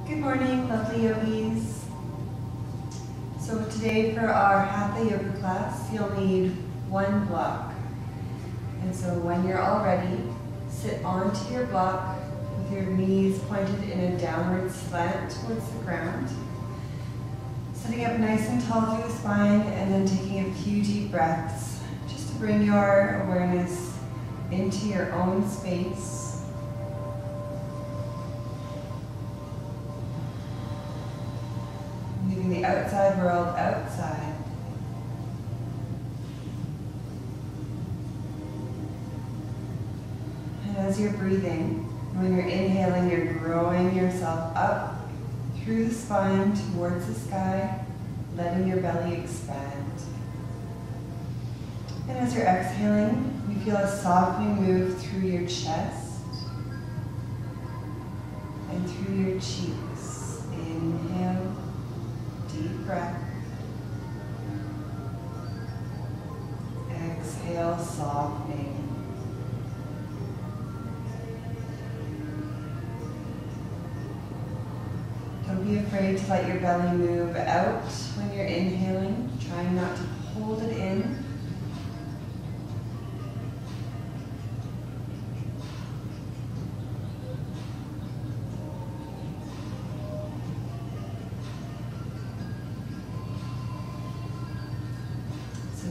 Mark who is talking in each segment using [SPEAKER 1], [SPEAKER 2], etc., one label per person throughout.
[SPEAKER 1] Good morning, lovely yogis. So today for our Hatha yoga class, you'll need one block. And so when you're all ready, sit onto your block with your knees pointed in a downward slant towards the ground. Sitting up nice and tall through the spine and then taking a few deep breaths just to bring your awareness into your own space. Leaving the outside world outside. And as you're breathing, when you're inhaling, you're growing yourself up through the spine towards the sky, letting your belly expand. And as you're exhaling, you feel a softening move through your chest and through your cheeks. Inhale. Deep breath. Exhale, softening. Don't be afraid to let your belly move out when you're inhaling, trying not to hold it in.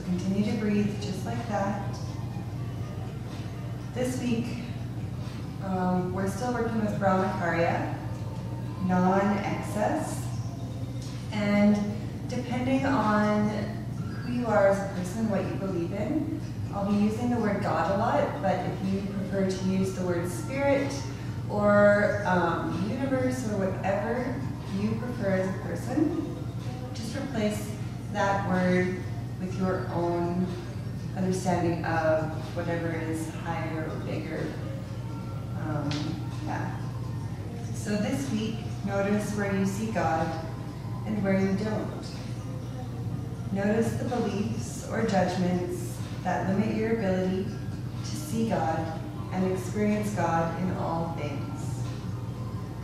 [SPEAKER 1] Continue to breathe just like that. This week, we're still working with Brahmacharya, non-excess. And depending on who you are as a person, what you believe in, I'll be using the word God a lot, but if you prefer to use the word spirit or universe or whatever you prefer as a person, just replace that word with your own understanding of whatever is higher or bigger. So this week, notice where you see God and where you don't. Notice the beliefs or judgments that limit your ability to see God and experience God in all things.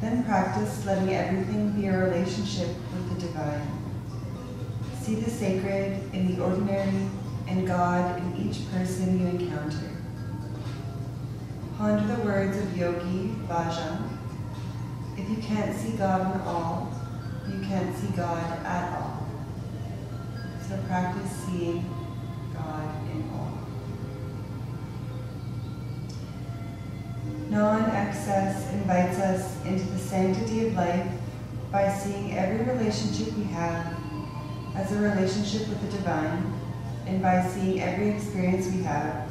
[SPEAKER 1] Then practice letting everything be a relationship with the divine. See the sacred in the ordinary and God in each person you encounter. Ponder the words of Yogi Bhajan. If you can't see God in all, you can't see God at all. So practice seeing God in all. Non-excess invites us into the sanctity of life by seeing every relationship we have as a relationship with the divine, and by seeing every experience we have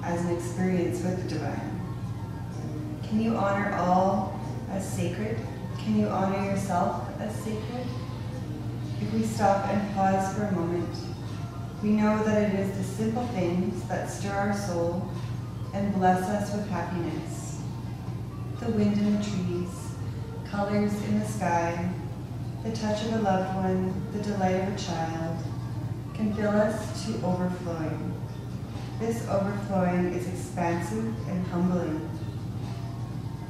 [SPEAKER 1] as an experience with the divine. Can you honor all as sacred? Can you honor yourself as sacred? If we stop and pause for a moment, we know that it is the simple things that stir our soul and bless us with happiness. The wind in the trees, colors in the sky, the touch of a loved one, the delight of a child, can fill us to overflowing. This overflowing is expansive and humbling,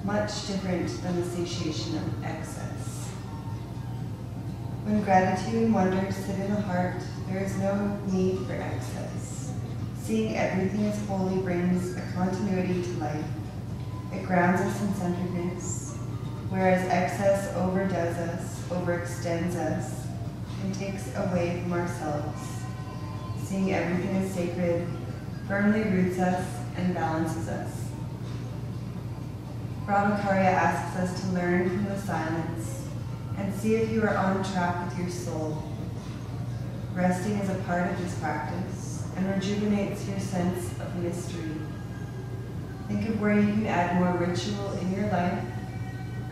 [SPEAKER 1] much different than the satiation of excess. When gratitude and wonder sit in the heart, there is no need for excess. Seeing everything as holy brings a continuity to life. It grounds us in centeredness, whereas excess overdoes us, overextends us, and takes away from ourselves. Seeing everything as sacred firmly roots us and balances us. Brahmacharya asks us to learn from the silence and see if you are on track with your soul. Resting is a part of this practice and rejuvenates your sense of mystery. Think of where you can add more ritual in your life.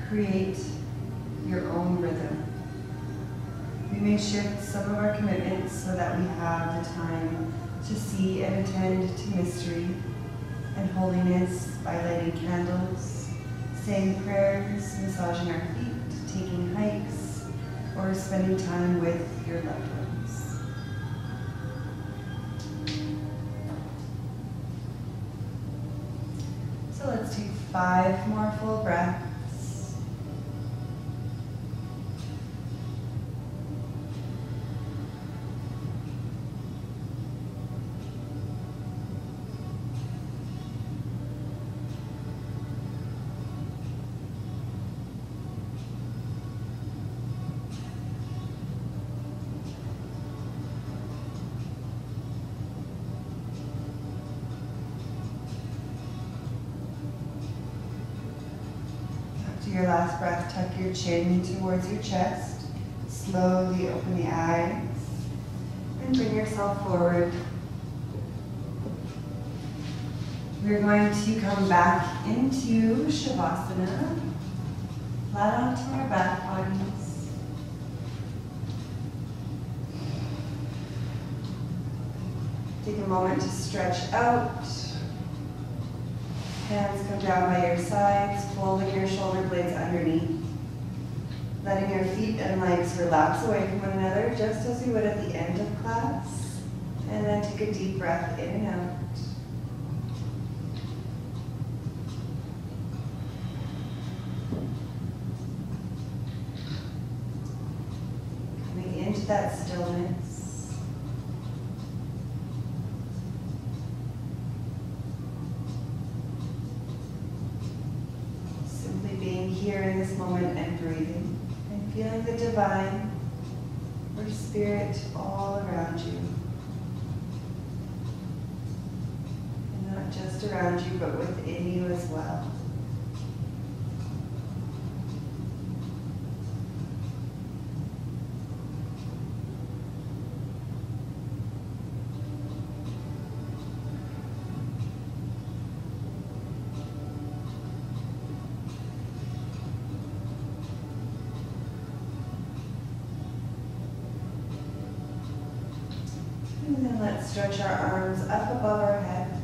[SPEAKER 1] Create your own rhythm. We may shift some of our commitments so that we have the time to see and attend to mystery and holiness by lighting candles, saying prayers, massaging our feet, taking hikes, or spending time with your loved ones. So let's take 5 more full breaths. Do your last breath, tuck your chin towards your chest. Slowly open the eyes and bring yourself forward. We're going to come back into Shavasana, flat onto our back bodies. Take a moment to stretch out. Hands come down by your sides, folding your shoulder blades underneath. Letting your feet and legs relax away from one another, just as you would at the end of class. And then take a deep breath in and out. Coming into that stillness. Here in this moment and breathing and feeling the divine or spirit all around you. And not just around you, but within you as well. And then let's stretch our arms up above our head.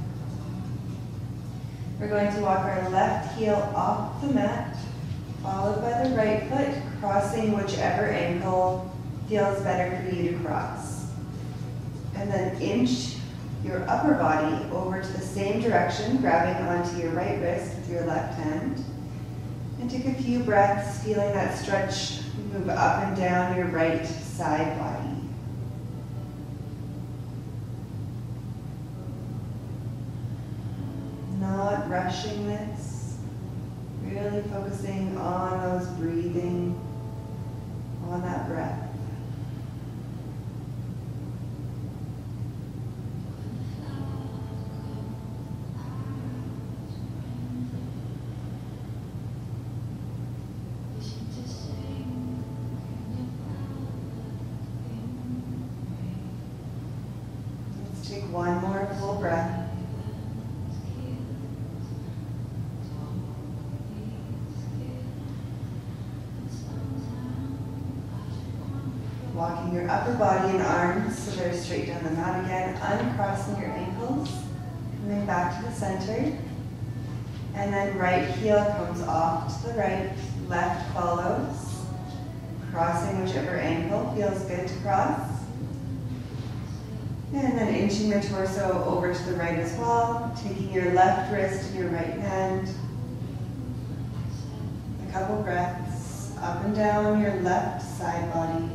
[SPEAKER 1] We're going to walk our left heel off the mat, followed by the right foot, crossing whichever ankle feels better for you to cross. And then inch your upper body over to the same direction, grabbing onto your right wrist with your left hand. And take a few breaths, feeling that stretch move up and down your right side body. Not rushing this, really focusing on those breathing, on that breath. Let's take one more full breath. Walking your upper body and arms so they're straight down the mat again, uncrossing your ankles, coming back to the center. And then right heel comes off to the right, left follows, crossing whichever ankle feels good to cross. And then inching the torso over to the right as well, taking your left wrist in your right hand. A couple breaths up and down your left side body.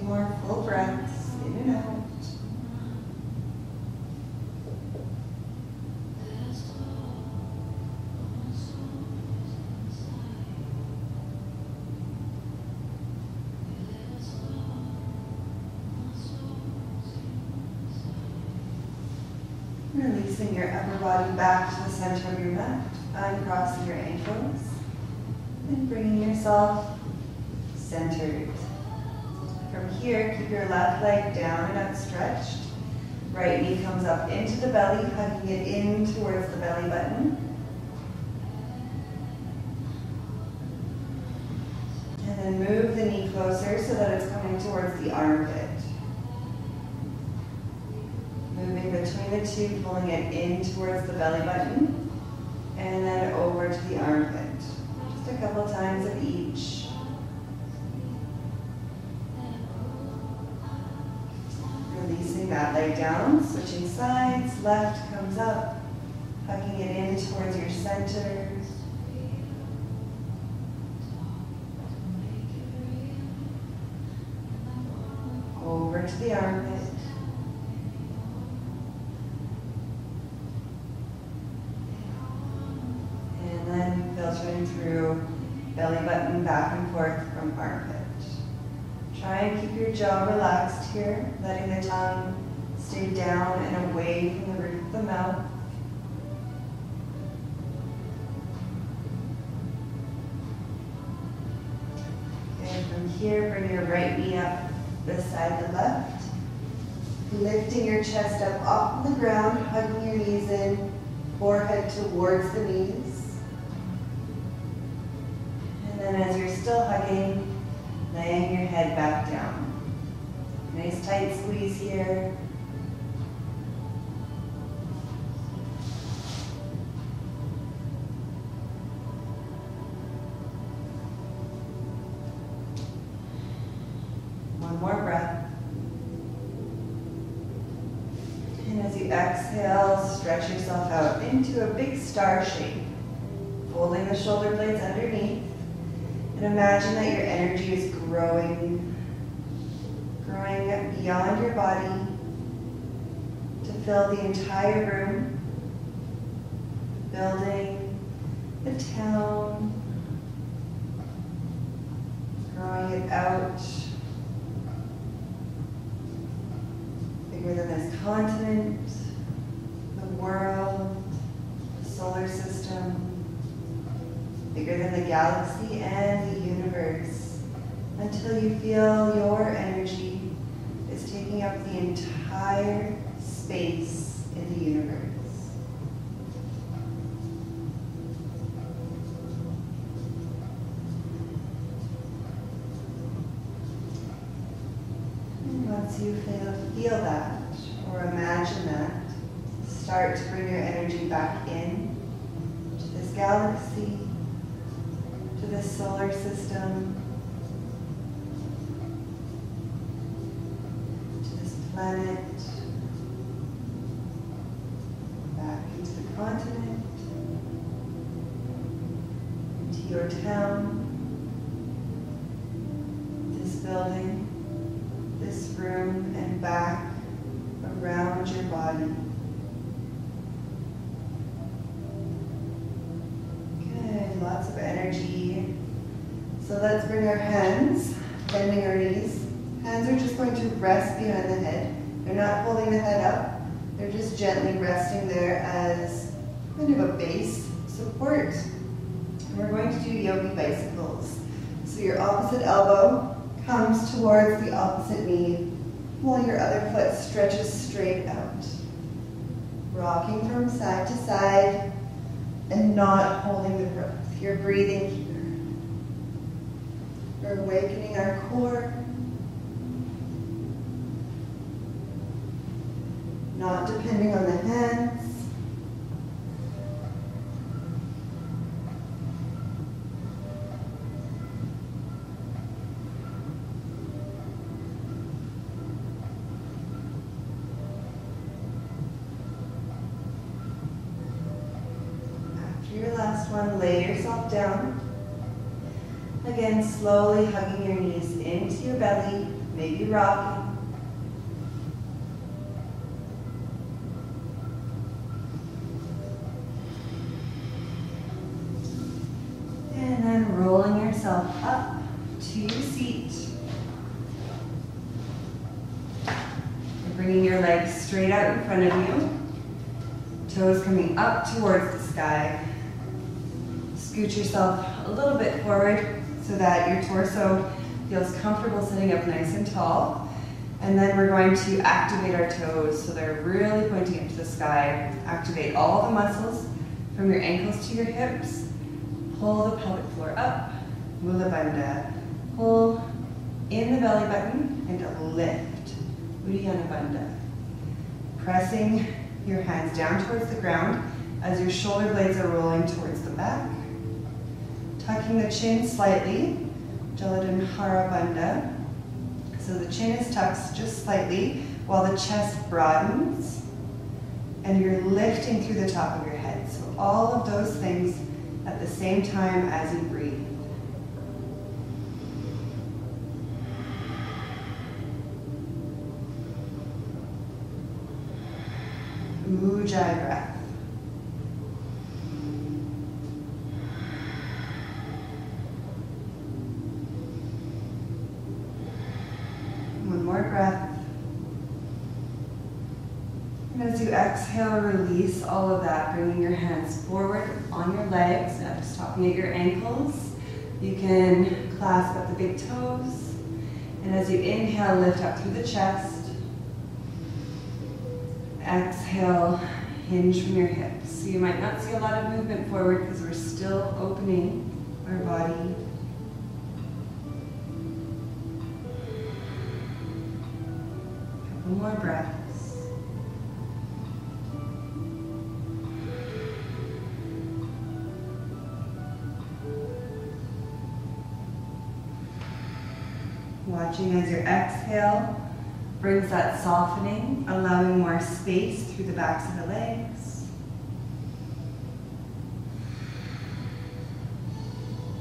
[SPEAKER 1] More full breaths in and out. Releasing your upper body back to the center of your mat, uncrossing your ankles, and bringing yourself centered. From here, keep your left leg down and outstretched. Right knee comes up into the belly, hugging it in towards the belly button. And then move the knee closer so that it's coming towards the armpit. Moving between the two, pulling it in towards the belly button. And then over to the armpit. Just a couple times of each. Releasing that leg down, switching sides, left comes up, hugging it in towards your center. over to the armpit. And then filtering through belly button back and forth from armpit. Try and keep your jaw relaxed here, letting the tongue stay down and away from the roof of the mouth. And from here, bring your right knee up beside the left. Lifting your chest up off the ground, hugging your knees in, forehead towards the knees. And then as you're still hugging, laying your head back down. Nice tight squeeze here. One more breath. And as you exhale, stretch yourself out into a big star shape, folding the shoulder blades underneath. And imagine that your energy is growing beyond your body to fill the entire room, the building, the town, growing it out, bigger than this continent, the world, the solar system, bigger than the galaxy and the universe, until you feel your energy is taking up the entire space in the universe. And once you feel that, or imagine that, start to bring your energy back in to this galaxy, to the solar system, to this planet, back into the continent, into your town, this building, this room, and back around your body. Good, lots of energy. So let's bring our hands, bending our knees. Hands are just going to rest behind the head. They're not holding the head up. They're just gently resting there as kind of a base support. And we're going to do yogi bicycles. So your opposite elbow comes towards the opposite knee, while your other foot stretches straight out. Rocking from side to side and not holding the breath. You're breathing here. We're awakening our core. Not depending on the hands. After your last one, lay yourself down. Again, slowly hugging your knees into your belly, maybe rocking. And then rolling yourself up to your seat. And bringing your legs straight out in front of you. Toes coming up towards the sky. Scoot yourself a little bit forward so that your torso feels comfortable sitting up nice and tall. And then we're going to activate our toes so they're really pointing up to the sky. Activate all the muscles from your ankles to your hips. Pull the pelvic floor up, Mula Bandha. Pull in the belly button and lift, Uddiyana Bandha. Pressing your hands down towards the ground as your shoulder blades are rolling towards the back. Tucking the chin slightly, Jaladhanhara Bandha. So the chin is tucked just slightly while the chest broadens and you're lifting through the top of your head. So all of those things at the same time as you breathe. Ujjayi breath. One more breath. And as you exhale, release all of that, bringing your hands forward on your legs, stopping at your ankles. You can clasp at the big toes. And as you inhale, lift up through the chest. Exhale, hinge from your hips. So you might not see a lot of movement forward because we're still opening our body. Couple more breaths. Watching as your exhale brings that softening, allowing more space through the backs of the legs.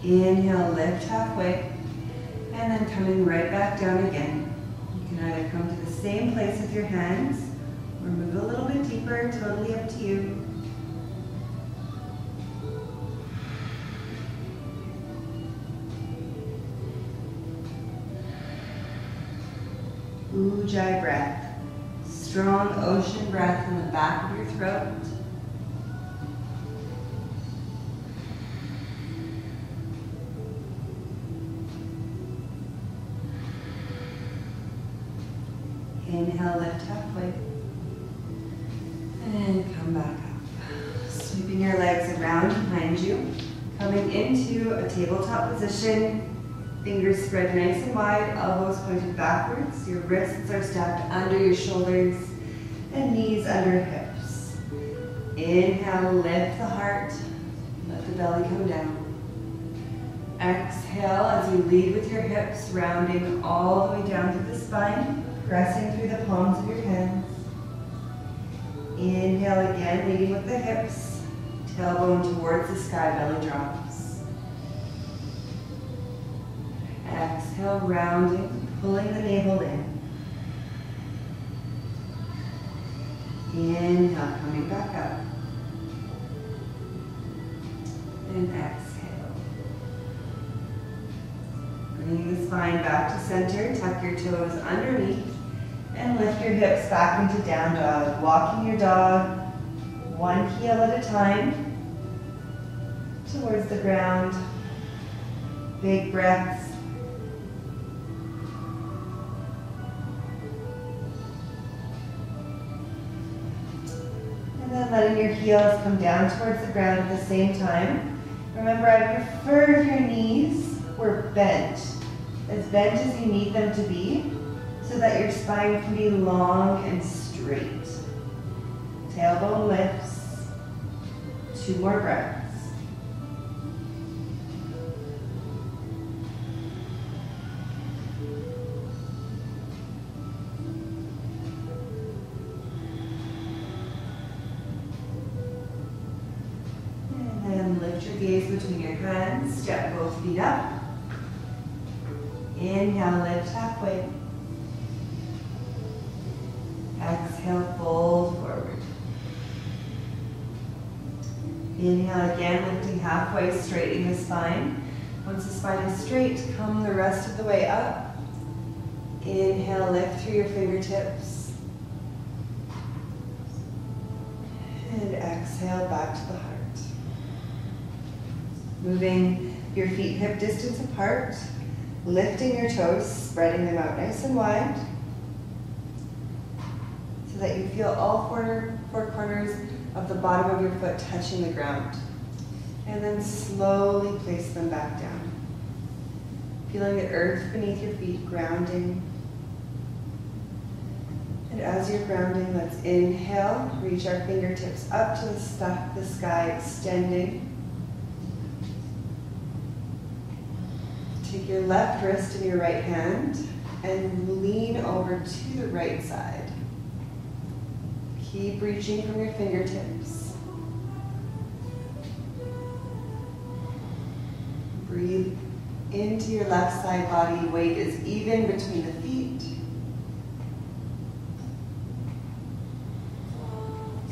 [SPEAKER 1] Inhale, lift halfway, and then coming right back down again. You can either come to the same place with your hands or move a little bit deeper, totally up to you. Ujjayi breath. Strong ocean breath in the back of your throat. Inhale, lift halfway. And come back up. Sweeping your legs around behind you. Coming into a tabletop position. Fingers spread nice and wide, elbows pointed backwards. Your wrists are stacked under your shoulders and knees under hips. Inhale, lift the heart. Let the belly come down. Exhale as you lead with your hips, rounding all the way down to the spine, pressing through the palms of your hands. Inhale again, leading with the hips, tailbone towards the sky, belly drops. Exhale, rounding, pulling the navel in. Inhale, coming back up. And exhale. Bringing the spine back to center, tuck your toes underneath, and lift your hips back into down dog. Walking your dog, one heel at a time, towards the ground. Big breaths. And then letting your heels come down towards the ground at the same time. Remember, I prefer if your knees were bent as you need them to be, so that your spine can be long and straight. Tailbone lifts. 2 more breaths. Lift your gaze between your hands, step both feet up. Inhale, lift halfway. Exhale, fold forward. Inhale again, lifting halfway, straightening the spine. Once the spine is straight, come the rest of the way up. Inhale, lift through your fingertips. And exhale, back to the heart. Moving your feet hip distance apart, lifting your toes, spreading them out nice and wide, so that you feel all four corners of the bottom of your foot touching the ground. And then slowly place them back down. Feeling the earth beneath your feet, grounding. And as you're grounding, let's inhale, reach our fingertips up to the sky, extending. Take your left wrist in your right hand and lean over to the right side. Keep reaching from your fingertips. Breathe into your left side body. Weight is even between the feet.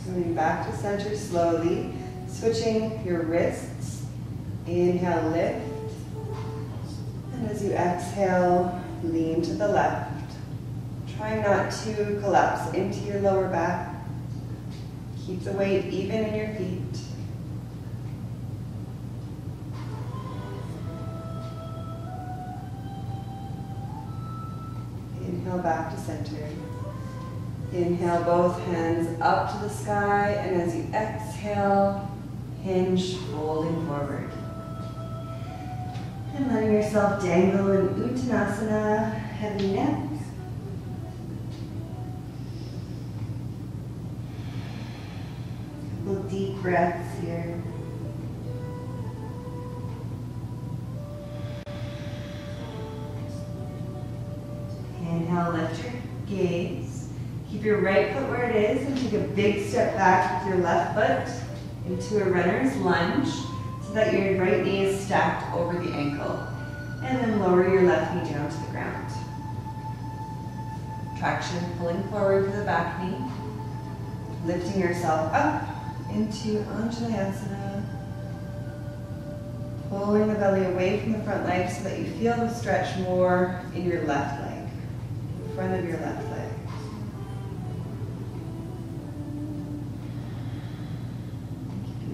[SPEAKER 1] Coming back to center slowly, switching your wrists. Inhale, lift. And as you exhale, lean to the left. Try not to collapse into your lower back. Keep the weight even in your feet. Inhale back to center. Inhale both hands up to the sky, and as you exhale, hinge, folding forward. And letting yourself dangle in Uttanasana, heavy neck. Couple deep breaths here. Inhale, lift your gaze. Keep your right foot where it is and take a big step back with your left foot into a runner's lunge so that your right knee is stacked over the ankle. And then lower your left knee down to the ground. Traction pulling forward for the back knee. Lifting yourself up into Anjaneyasana. Pulling the belly away from the front leg so that you feel the stretch more in your left leg, in front of your left leg.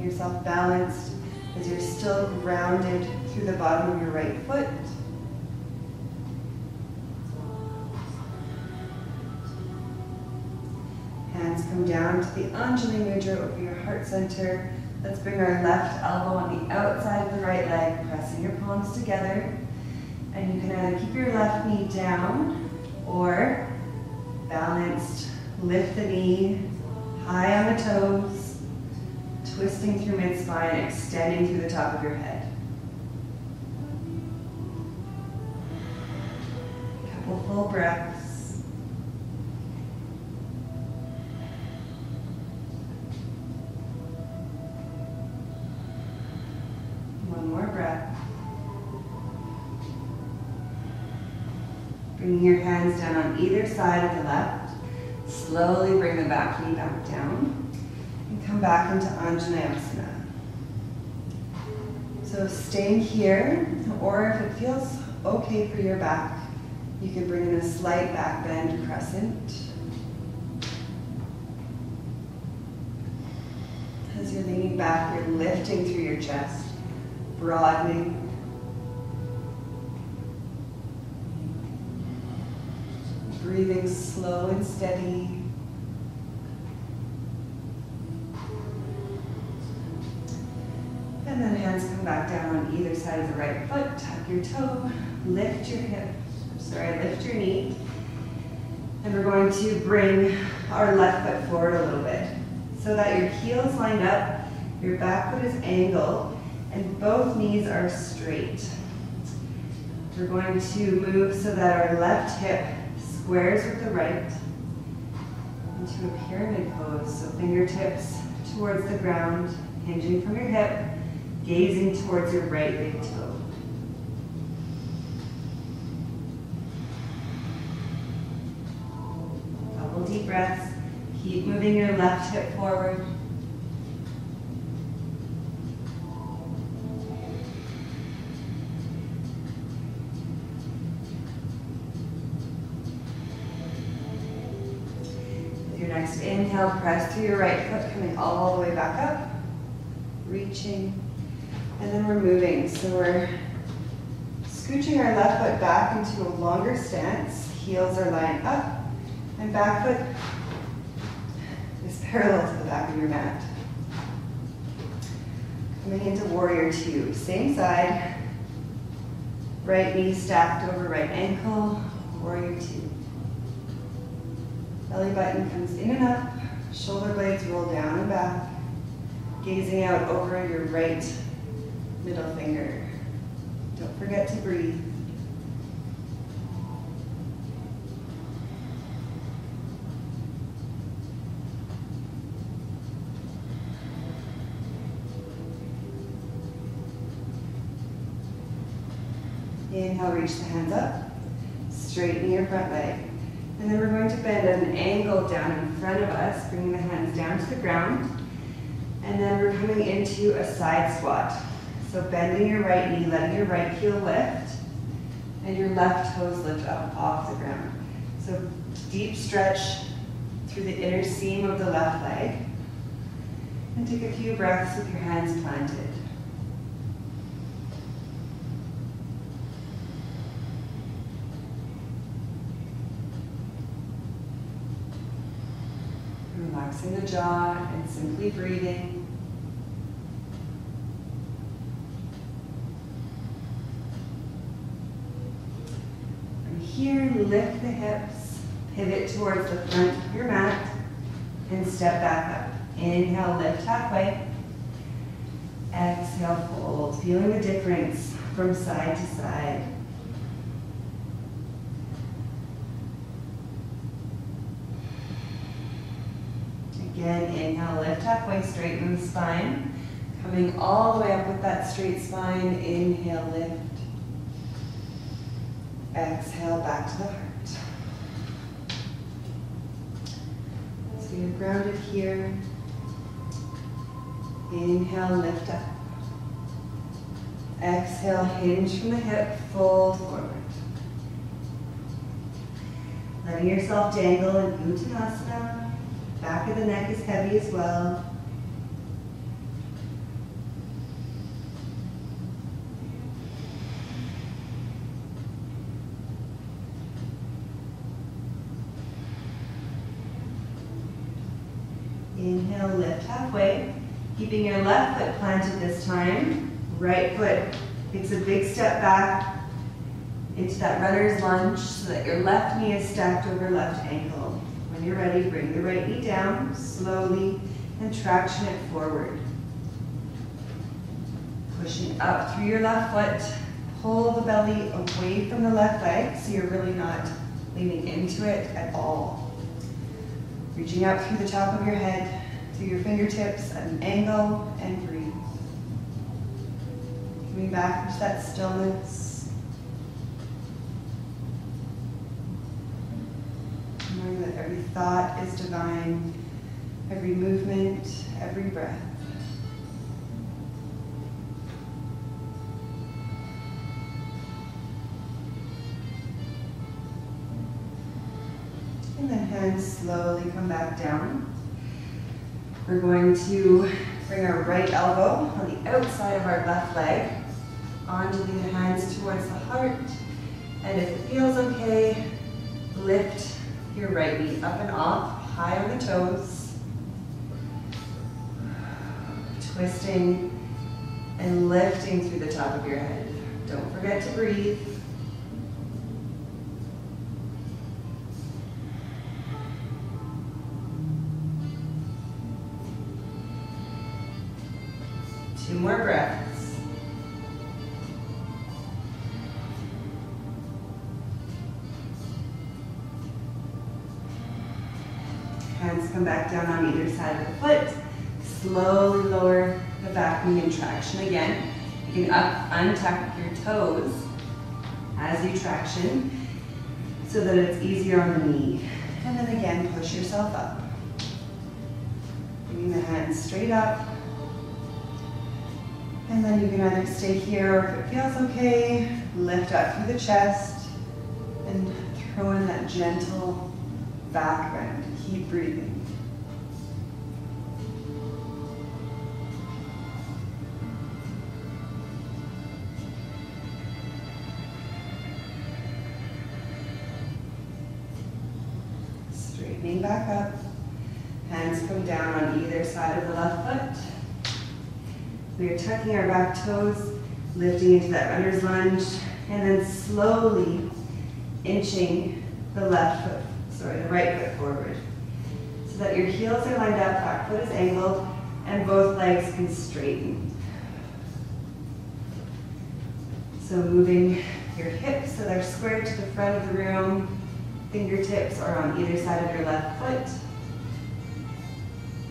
[SPEAKER 1] Yourself balanced as you're still grounded through the bottom of your right foot. Hands come down to the Anjali Mudra over your heart center. Let's bring our left elbow on the outside of the right leg, pressing your palms together. And you can either keep your left knee down or balanced, lift the knee high on the toes. Twisting through mid-spine, extending through the top of your head. Couple full breaths. One more breath. Bringing your hands down on either side of the left. Slowly bring the back knee back down. Come back into Anjaneyasana. So staying here, or if it feels okay for your back, you can bring in a slight back bend crescent. As you're leaning back, you're lifting through your chest, broadening. Breathing slow and steady. And then hands come back down on either side of the right foot. Tuck your toe, lift your lift your knee. And we're going to bring our left foot forward a little bit so that your heel's lined up, your back foot is angled, and both knees are straight. We're going to move so that our left hip squares with the right into a pyramid pose. So fingertips towards the ground, hinging from your hip. Gazing towards your right big toe. Couple deep breaths. Keep moving your left hip forward. With your next inhale, press through your right foot, coming all the way back up. Reaching. And then we're moving, so we're scooching our left foot back into a longer stance. Heels are lying up, and back foot is parallel to the back of your mat. Coming into warrior two, same side. Right knee stacked over right ankle, warrior two. Belly button comes in and up, shoulder blades roll down and back. Gazing out over your right middle finger. Don't forget to breathe. Inhale, reach the hands up. Straighten your front leg. And then we're going to bend at an angle down in front of us, bringing the hands down to the ground. And then we're coming into a side squat. So bending your right knee, letting your right heel lift, and your left toes lift up off the ground. So deep stretch through the inner seam of the left leg. And take a few breaths with your hands planted. Relaxing the jaw and simply breathing. From here, lift the hips, pivot towards the front of your mat, and step back up. Inhale, lift halfway. Exhale, fold. Feeling the difference from side to side. Again, inhale, lift halfway, straighten the spine. Coming all the way up with that straight spine. Inhale, lift. Exhale, back to the heart. So you're grounded here. Inhale, lift up. Exhale, hinge from the hip, fold forward. Letting yourself dangle in Uttanasana. Back of the neck is heavy as well. Inhale, lift halfway. Keeping your left foot planted this time. Right foot takes a big step back into that runner's lunge so that your left knee is stacked over left ankle. When you're ready, bring the right knee down slowly and traction it forward. Pushing up through your left foot. Pull the belly away from the left leg so you're really not leaning into it at all. Reaching up through the top of your head to your fingertips at an angle and breathe. Coming back into that stillness. Knowing that every thought is divine, every movement, every breath. And then hands slowly come back down. We're going to bring our right elbow on the outside of our left leg onto the hands towards the heart. And if it feels okay, lift your right knee up and off, high on the toes. Twisting and lifting through the top of your head. Don't forget to breathe. Two more breaths. Hands come back down on either side of the foot. Slowly lower the back knee in traction again. You can untuck your toes as you traction so that it's easier on the knee. And then again, push yourself up. Bringing the hands straight up. And then you can either stay here, or if it feels okay, lift up through the chest and throw in that gentle back bend. Keep breathing. Straightening back up. Hands come down on either side of the left foot. We are tucking our back toes, lifting into that runner's lunge, and then slowly inching the right foot forward. So that your heels are lined up, back foot is angled, and both legs can straighten. So moving your hips so they're square to the front of the room, fingertips are on either side of your left foot.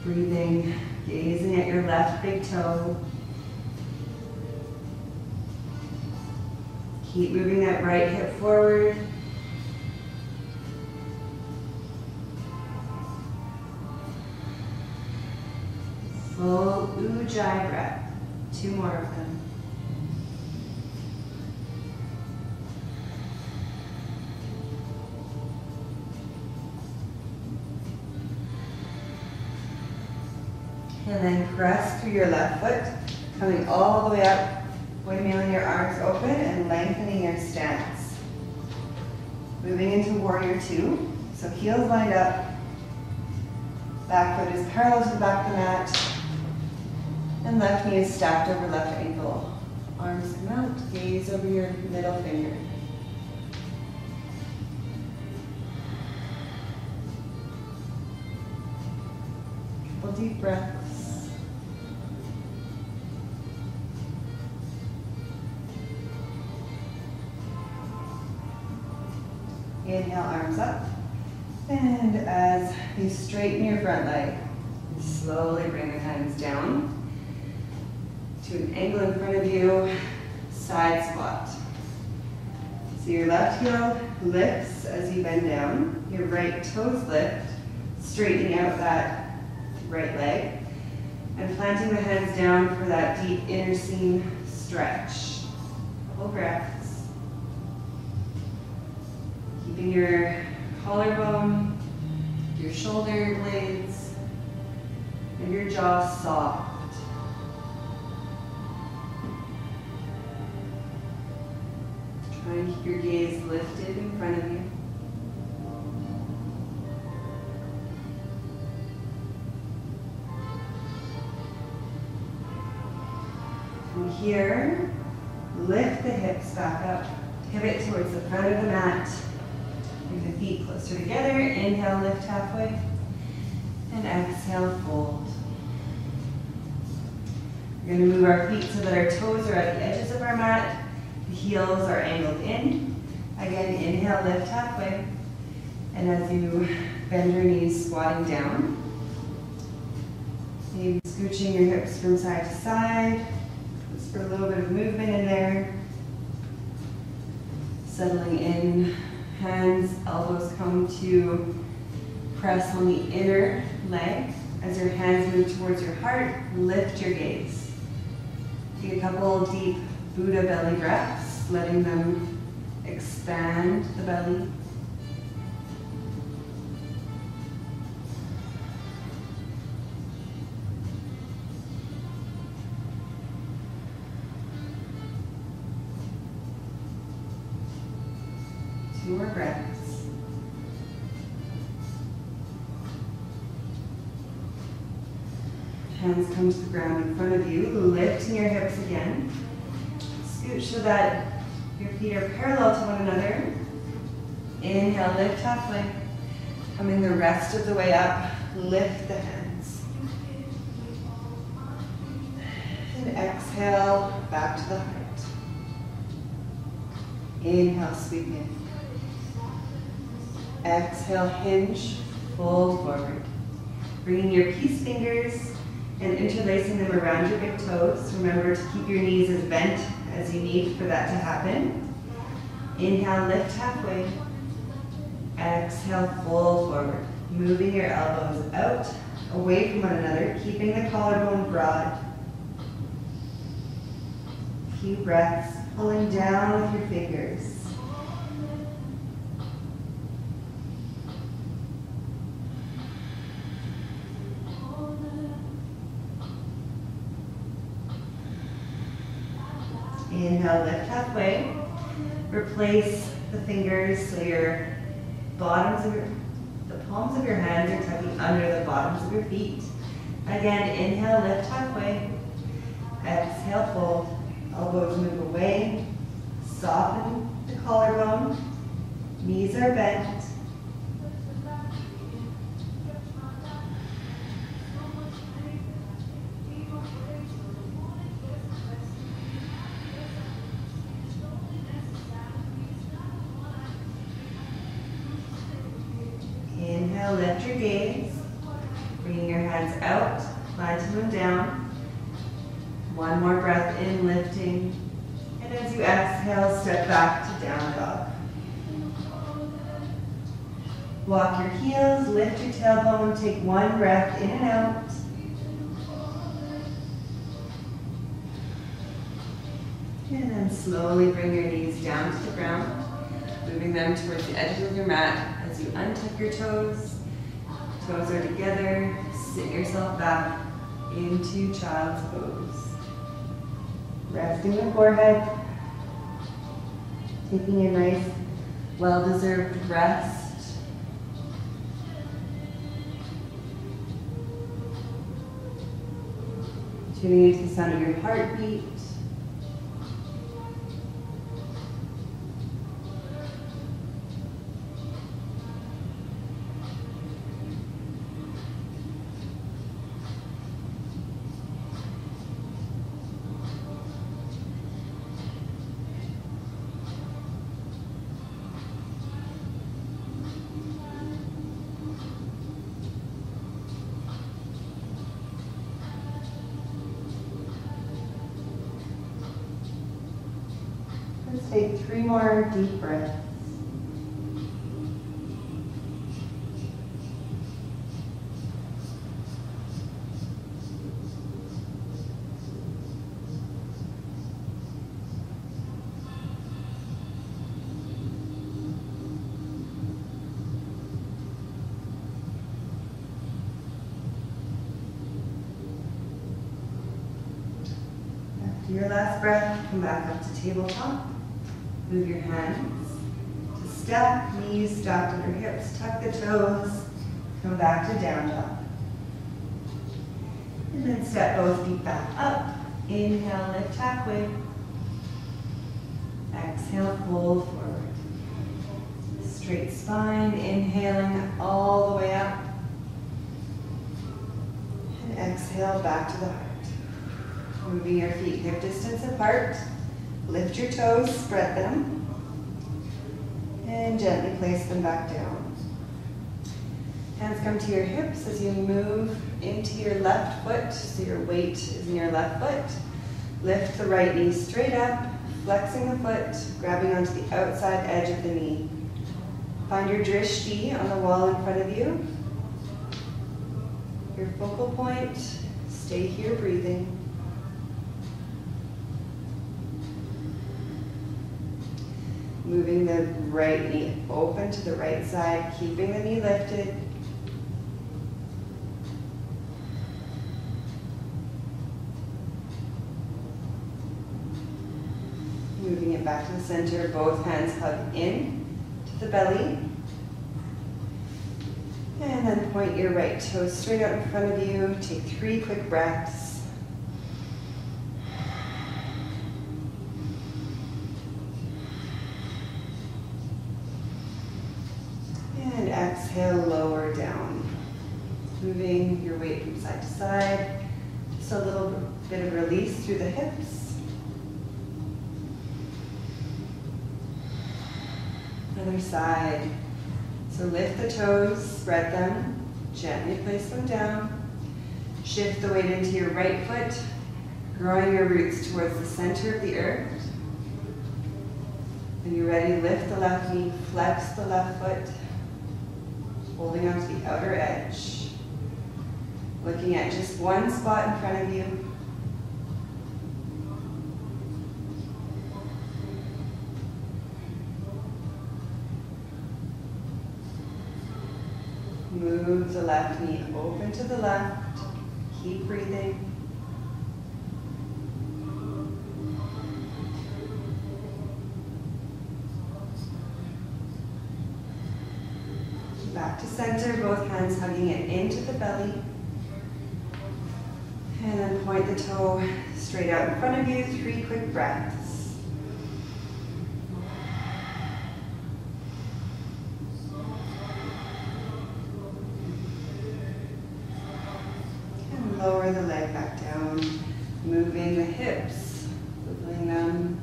[SPEAKER 1] Breathing, gazing at your left big toe. Keep moving that right hip forward. Full Ujjayi breath. 2 more of them. And then press through your left foot, coming all the way up, windmilling your arms open and lengthening your stance. Moving into Warrior 2. So heels lined up, back foot is parallel to the back of the mat, and left knee is stacked over left ankle. Arms come out, gaze over your middle finger. Couple deep breaths. Inhale, arms up. And as you straighten your front leg, slowly bring the hands down to an angle in front of you, side squat. So your left heel lifts as you bend down, your right toes lift, straightening out that right leg, and planting the hands down for that deep inner seam stretch. Couple breaths. Keeping your collarbone, your shoulder blades, and your jaw soft. Try and keep your gaze lifted in front of you. From here, lift the hips back up, pivot towards the front of the mat. Bring the feet closer together. Inhale, lift halfway. And exhale, fold. We're going to move our feet so that our toes are at the edges of our mat. The heels are angled in. Again, inhale, lift halfway. And as you bend your knees, squatting down. Maybe scooching your hips from side to side. Just for a little bit of movement in there. Settling in. Hands, elbows come to press on the inner leg. As your hands move towards your heart, lift your gaze. Take a couple deep Buddha belly breaths, letting them expand the belly. Two more breaths. Hands come to the ground in front of you, lifting your hips again. Scooch so that your feet are parallel to one another. Inhale, lift halfway. Coming the rest of the way up, lift the hands. And exhale, back to the heart. Inhale, sweep in. Exhale, hinge, fold forward. Bringing your peace fingers and interlacing them around your big toes. Remember to keep your knees as bent as you need for that to happen. Inhale, lift halfway. Exhale, fold forward. Moving your elbows out, away from one another, keeping the collarbone broad. A few breaths, pulling down with your fingers. Inhale, lift halfway. Replace the fingers so your the palms of your hands are tucking under the bottoms of your feet. Again, inhale, lift halfway. Exhale, fold. Elbows move away. Soften the collarbone. Knees are bent. Inhale, lift your gaze, bringing your hands out, planting them down. One more breath in, lifting. And as you exhale, step back to down dog. Walk your heels, lift your tailbone, take one breath in and out. And then slowly bring your knees down to the ground, moving them towards the edges of your mat as you untuck your toes. Toes are together. Sit yourself back into child's pose. Resting the forehead, taking a nice, well-deserved rest. Tuning into the sound of your heartbeat. Let's take 3 more deep breaths. After your last breath, come back up to tabletop. Move your hands to step, knees stacked under hips, tuck the toes, come back to down dog. And then step both feet back up. Inhale, lift halfway. Exhale, fold forward. Straight spine, inhaling all the way up. And exhale, back to the heart. Moving your feet hip distance apart. Lift your toes, spread them, and gently place them back down. Hands come to your hips as you move into your left foot, so your weight is in your left foot. Lift the right knee straight up, flexing the foot, grabbing onto the outside edge of the knee. Find your drishti on the wall in front of you. Your focal point, stay here breathing. Moving the right knee open to the right side, keeping the knee lifted. Moving it back to the center, both hands hug in to the belly. And then point your right toes straight out in front of you. Take 3 quick breaths. And exhale, lower down. Moving your weight from side to side. Just a little bit of release through the hips. Other side. So lift the toes, spread them, gently place them down. Shift the weight into your right foot, growing your roots towards the center of the earth. When you're ready, lift the left knee, flex the left foot, holding onto the outer edge. Looking at just one spot in front of you. Move the left knee open to the left. Keep breathing. Back to center, both hands hugging it into the belly. And then point the toe straight out in front of you. 3 quick breaths. And lower the leg back down, moving the hips, wiggling them.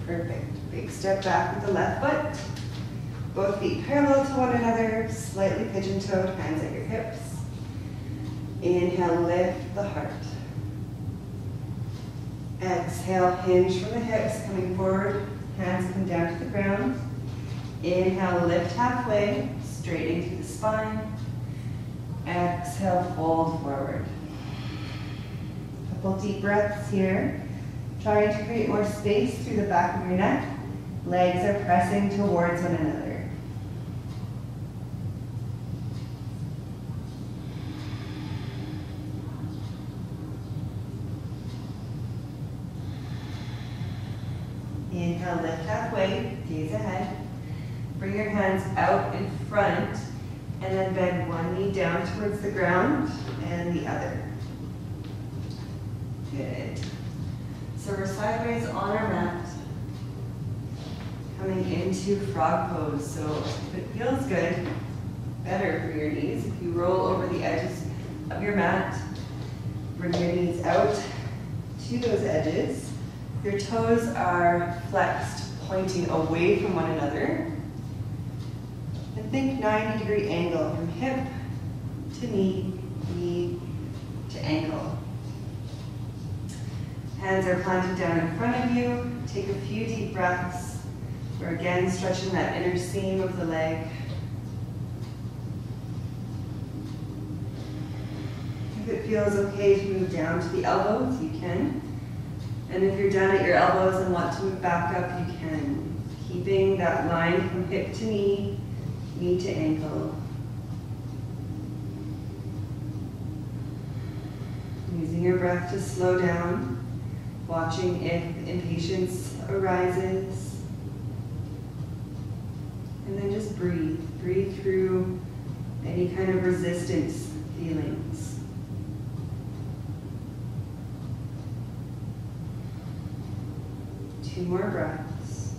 [SPEAKER 1] Perfect. Big step back with the left foot. Both feet parallel to one another, slightly pigeon-toed, hands at your hips. Inhale, lift the heart. Exhale, hinge from the hips, coming forward. Hands come down to the ground. Inhale, lift halfway, straightening through the spine. Exhale, fold forward. Couple deep breaths here. Trying to create more space through the back of your neck. Legs are pressing towards one another. Inhale, lift halfway, gaze ahead. Bring your hands out in front and then bend one knee down towards the ground and the other. Good. So we're sideways on our mat, coming into frog pose. So if it feels good, better for your knees, if you roll over the edges of your mat, bring your knees out to those edges. Your toes are flexed, pointing away from one another. And think 90-degree angle from hip to knee, knee to ankle. Hands are planted down in front of you. Take a few deep breaths. We're again stretching that inner seam of the leg. If it feels okay to move down to the elbows, you can. And if you're down at your elbows and want to move back up, you can. Keeping that line from hip to knee, knee to ankle. Using your breath to slow down. Watching if impatience arises. And then just breathe. Breathe through any kind of resistance feelings. Two more breaths.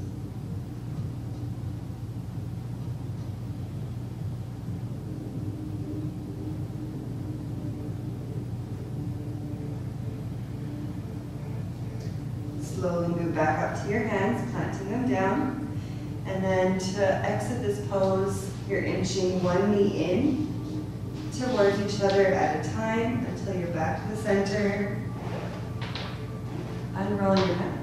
[SPEAKER 1] Slowly move back up to your hands, planting them down. And then to exit this pose, you're inching one knee in towards each other at a time until you're back to the center. Unrolling your hand.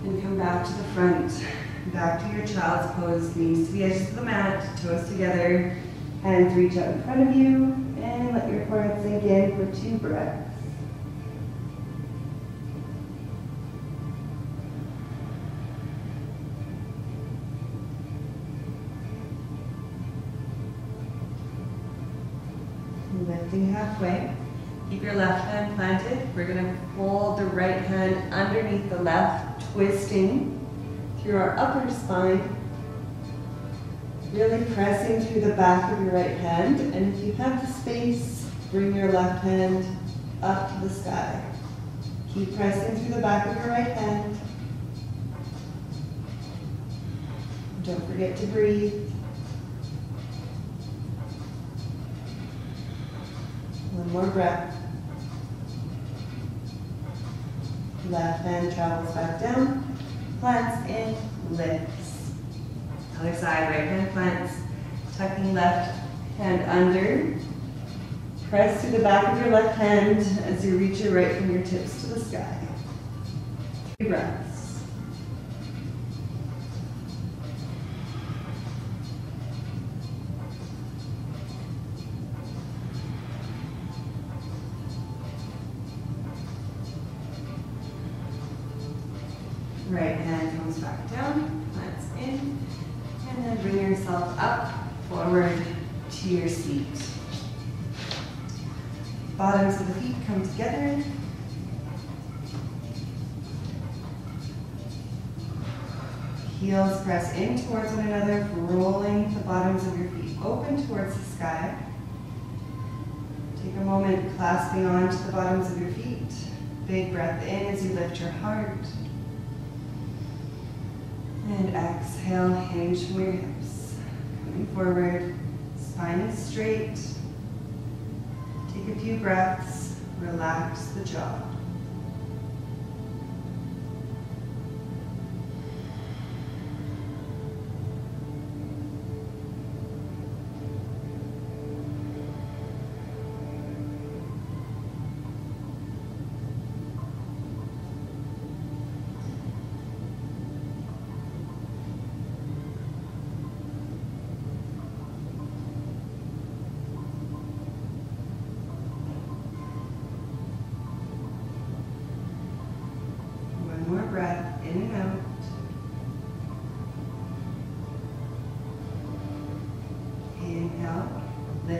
[SPEAKER 1] And come back to the front. Back to your child's pose, knees to the edges of the mat, toes together, hands reach out in front of you, and let your forehead sink in for 2 breaths. Lifting halfway. Keep your left hand planted. We're going to hold the right hand underneath the left, twisting through our upper spine. Really pressing through the back of your right hand. And if you have the space, bring your left hand up to the sky. Keep pressing through the back of your right hand. Don't forget to breathe. One more breath. Left hand travels back down, plants in, lifts. Other side, right hand plants, tucking left hand under. Press through the back of your left hand as you reach your right fingertips to the sky. 3 breaths. Right hand comes back down, plants in, and then bring yourself up, forward to your seat. Bottoms of the feet come together. Heels press in towards one another, rolling the bottoms of your feet open towards the sky. Take a moment clasping onto the bottoms of your feet. Big breath in as you lift your heart. And exhale, hinge from your hips. Coming forward, spine is straight. Take a few breaths, relax the jaw.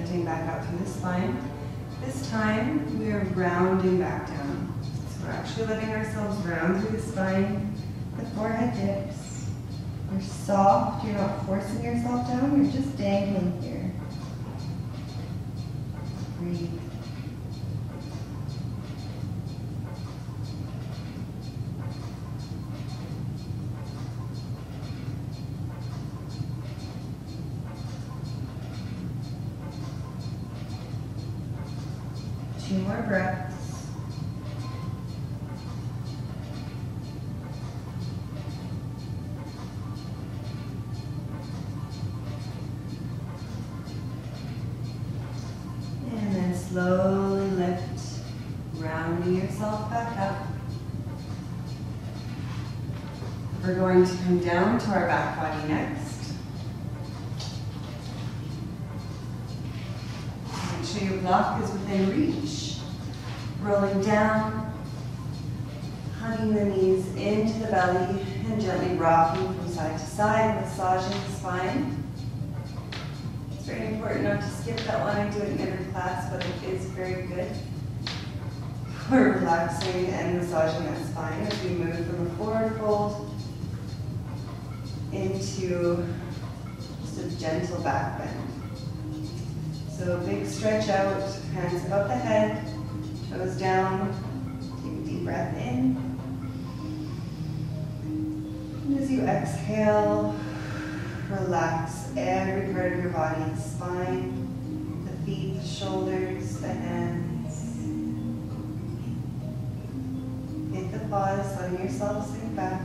[SPEAKER 1] lifting back up through the spine. This time, we are rounding back down. So we're actually letting ourselves round through the spine. The forehead dips. You're soft, you're not forcing yourself down, you're just dangling here. Breathe. Two more breaths. And then slowly lift, rounding yourself back up. We're going to come down to our back body next. Make sure your block is within reach. Rolling down, hugging the knees into the belly, and gently rocking from side to side, massaging the spine. It's very important not to skip that one. I do it in every class, but it is very good. We're relaxing and massaging that spine as we move from a forward fold into just a gentle back bend. So big stretch out, hands above the head, toes down. Take a deep breath in. And as you exhale, relax every part of your body, the spine, the feet, the shoulders, the hands. Hit the pause, letting yourself sink back.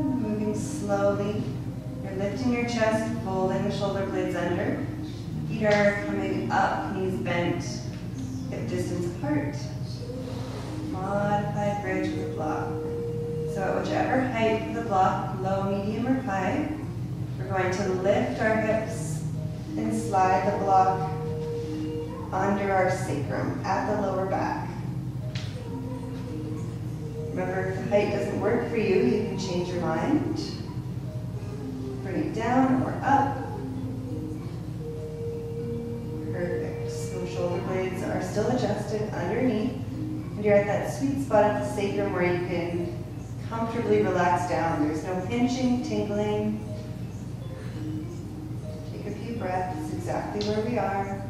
[SPEAKER 1] And moving slowly, you're lifting your chest, folding the shoulder blades under. Feet are coming up, knees bent, hip distance apart. Modified bridge with block. So at whichever height of the block, low, medium, or high, we're going to lift our hips and slide the block under our sacrum at the lower back. Remember, if the height doesn't work for you, you can change your mind. Bring it down or up. Perfect. So shoulder blades are still adjusted underneath, and you're at that sweet spot at the sacrum where you can comfortably relax down. There's no pinching, tingling. Take a few breaths, exactly where we are.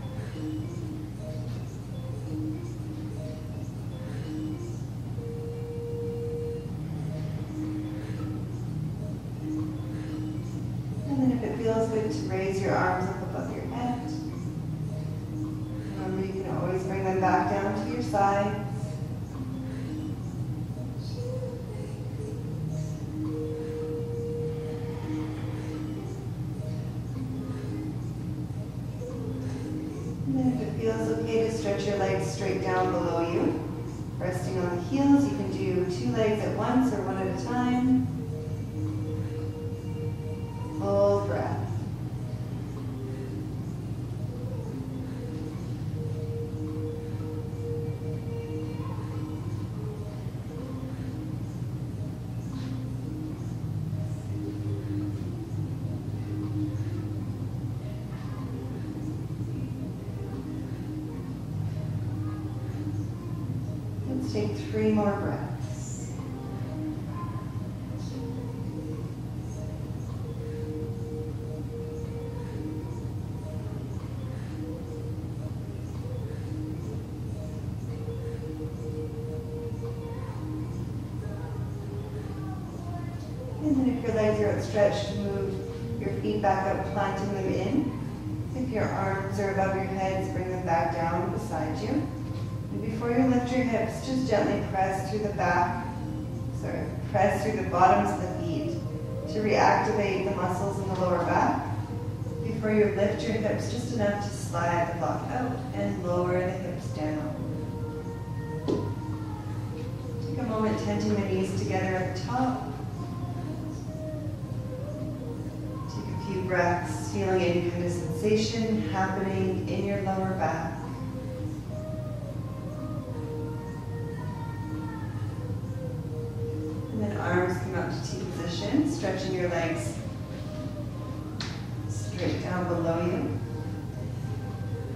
[SPEAKER 1] And then if it feels good to raise your arms up above your head. Remember, you can always bring them back down to your sides. And then if it feels okay to stretch your legs straight down below you, resting on the heels, you can do 2 legs at once or one at a time. Full breath. Let's take 3 more breaths. And then if your legs are outstretched, move your feet back up, planting them in. If your arms are above your heads, bring them back down beside you. And before you lift your hips, just gently press through the press through the bottoms of the feet to reactivate the muscles in the lower back. Before you lift your hips, just enough to slide the block out and lower the hips down. Take a moment tenting the knees together at the top. Take a few breaths, feeling any kind of sensation happening in your lower back. position, stretching your legs straight down below you.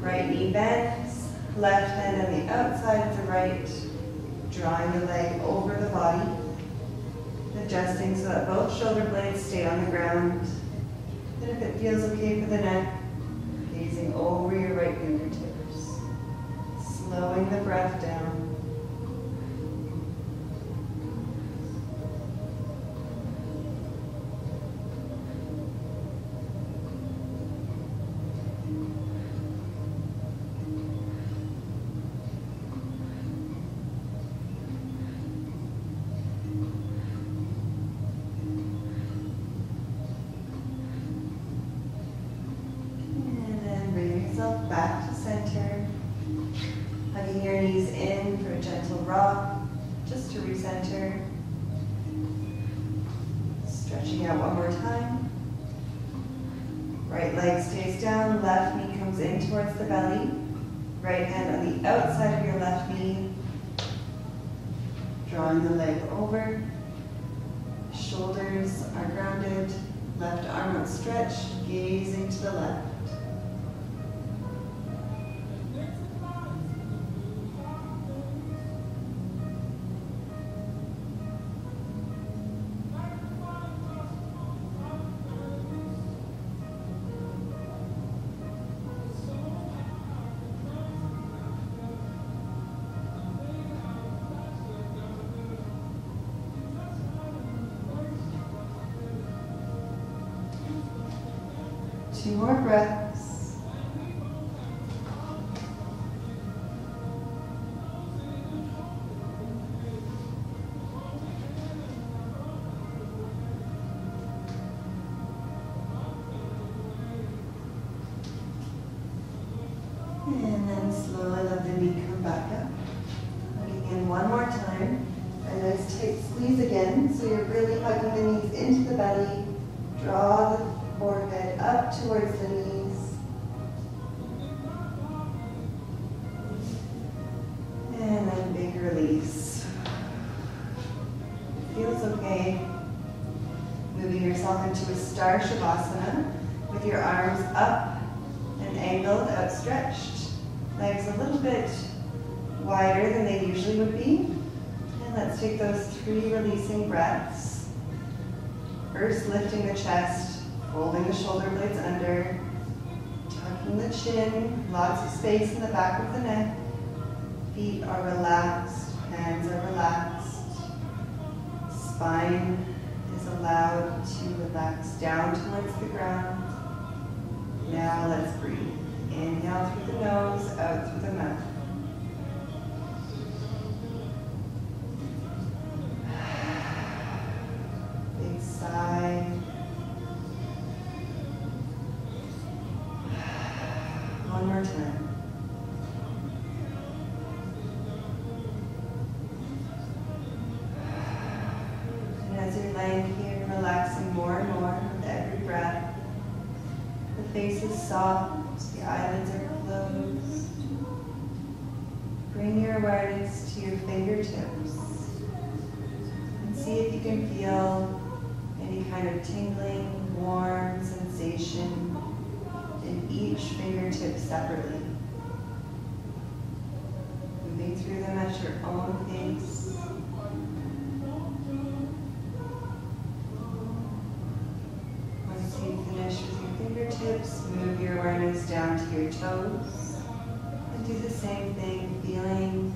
[SPEAKER 1] Right knee bends, left hand on the outside of the right, drawing the leg over the body, adjusting so that both shoulder blades stay on the ground. And if it feels okay for the neck, gazing over your right fingertips, slowing the breath down. Back to center, hugging your knees in for a gentle rock, just to recenter. Stretching out one more time. Right leg stays down, left knee comes in towards the belly. Right hand on the outside of your left knee, drawing the leg over. Shoulders are grounded, left arm outstretched, gazing to the left. Two more breaths. And then slowly let the knee come back up. Hugging in one more time. A nice tight squeeze again, so you're really hugging the knees into the belly. Draw the forehead up towards the knees. And then big release. Feels okay. Moving yourself into a Star Shavasana with your arms up and angled, outstretched. Legs a little bit wider than they usually would be. And let's take those 3 releasing breaths. First, lifting the chest, folding the shoulder blades under, tucking the chin, lots of space in the back of the neck. Feet are relaxed, hands are relaxed. Spine is allowed to relax down towards the ground. Now let's breathe. Inhale through the nose, out through the mouth. Big sigh. One more time. And as you're laying here, relaxing more and more with every breath, the face is soft, the eyelids are closed. Bring your awareness to your fingertips and see if you can feel any kind of tingling, warm sensation in each fingertip separately. Moving through them at your own pace. Once you finish with your fingertips, move your awareness down to your toes. And do the same thing, feeling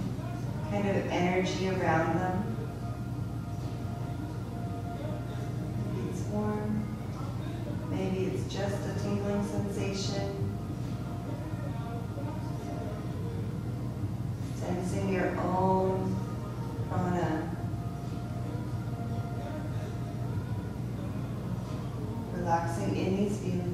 [SPEAKER 1] kind of energy around them. Maybe it's warm. Maybe it's just a tingling sensation. Sensing your own prana. Relaxing in these feelings.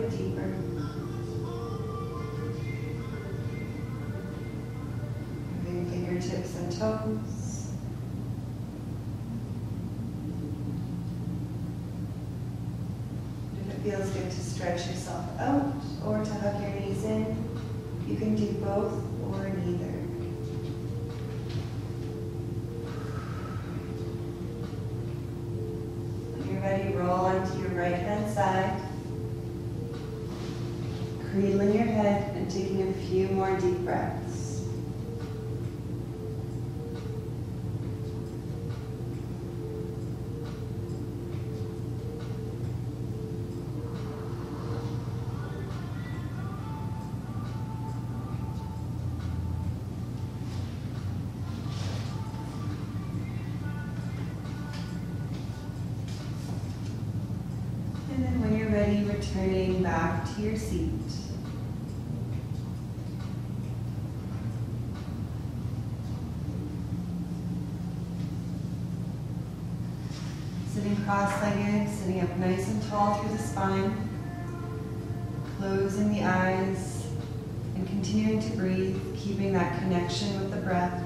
[SPEAKER 1] bit deeper. Moving fingertips and toes. If it feels good to stretch yourself out or to hug your knees in, you can do both or neither. When you're ready, roll onto your right hand side, cradling your head and taking a few more deep breaths. And then when you're ready, returning back to your seat. Sitting cross-legged, sitting up nice and tall through the spine. Closing the eyes and continuing to breathe, keeping that connection with the breath.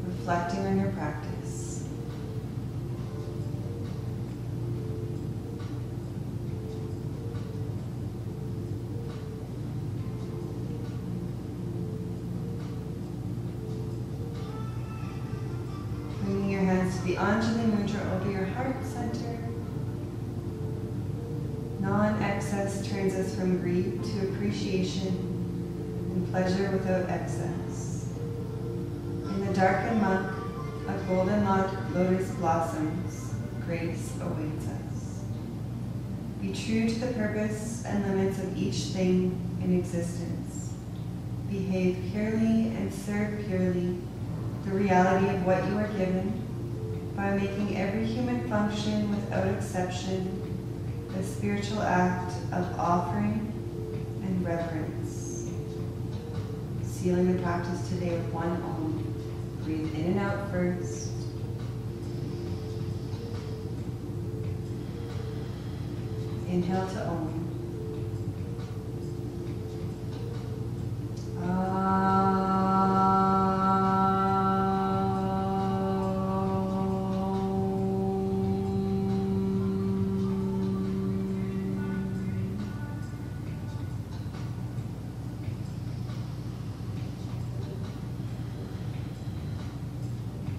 [SPEAKER 1] Reflecting on your practice. The Anjali Mudra over your heart center. Non-excess turns us from greed to appreciation and pleasure without excess. In the darkened muck, a golden lotus blossoms. Grace awaits us. Be true to the purpose and limits of each thing in existence. Behave purely and serve purely the reality of what you are given, by making every human function without exception a spiritual act of offering and reverence. Sealing the practice today with one Om. Breathe in and out first. Inhale to Om.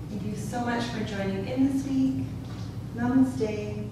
[SPEAKER 1] Thank you so much for joining in this week. Namaste.